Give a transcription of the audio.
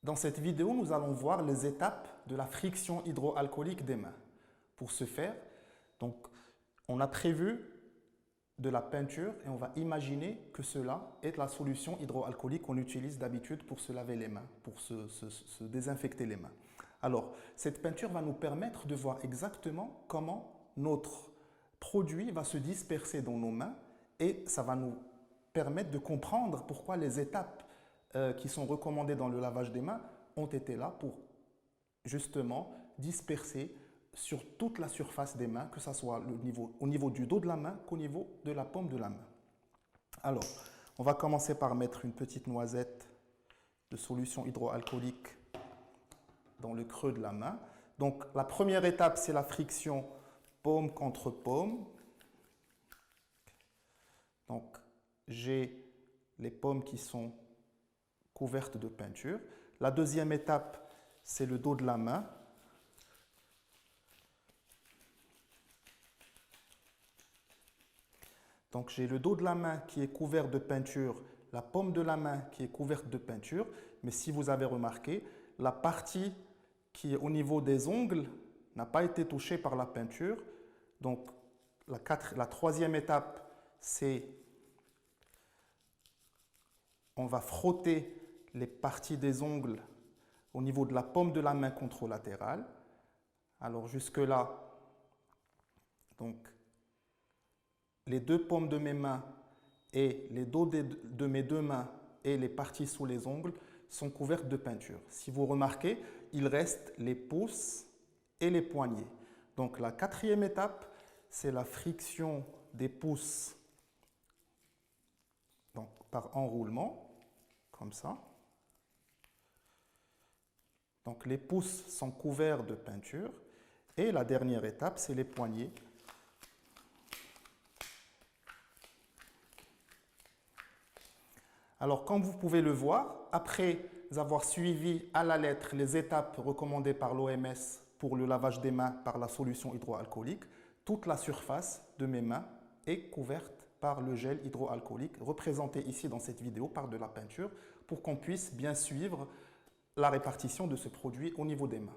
Dans cette vidéo, nous allons voir les étapes de la friction hydroalcoolique des mains. Pour ce faire, donc, on a prévu de la peinture et on va imaginer que cela est la solution hydroalcoolique qu'on utilise d'habitude pour se laver les mains, pour se désinfecter les mains. Alors, cette peinture va nous permettre de voir exactement comment notre produit va se disperser dans nos mains et ça va nous permettre de comprendre pourquoi les étapes qui sont recommandées dans le lavage des mains ont été là pour justement disperser sur toute la surface des mains, que ce soit au niveau du dos de la main qu'au niveau de la paume de la main. Alors, on va commencer par mettre une petite noisette de solution hydroalcoolique dans le creux de la main. Donc, la première étape, c'est la friction paume contre paume. Donc, j'ai les paumes qui sont couvertes de peinture. La deuxième étape, c'est le dos de la main. Donc, j'ai le dos de la main qui est couvert de peinture, la paume de la main qui est couverte de peinture. Mais si vous avez remarqué, la partie qui est au niveau des ongles n'a pas été touchée par la peinture. Donc, la troisième étape, c'est on va frotter les parties des ongles au niveau de la paume de la main contralatérale. Alors, jusque-là, donc, les deux paumes de mes mains et les dos de mes deux mains et les parties sous les ongles sont couvertes de peinture. Si vous remarquez, il reste les pouces et les poignets. Donc la quatrième étape, c'est la friction des pouces donc, par enroulement, comme ça. Donc les pouces sont couverts de peinture. Et la dernière étape, c'est les poignets. Alors, comme vous pouvez le voir, après avoir suivi à la lettre les étapes recommandées par l'OMS pour le lavage des mains par la solution hydroalcoolique, toute la surface de mes mains est couverte par le gel hydroalcoolique, représenté ici dans cette vidéo par de la peinture, pour qu'on puisse bien suivre la répartition de ce produit au niveau des mains.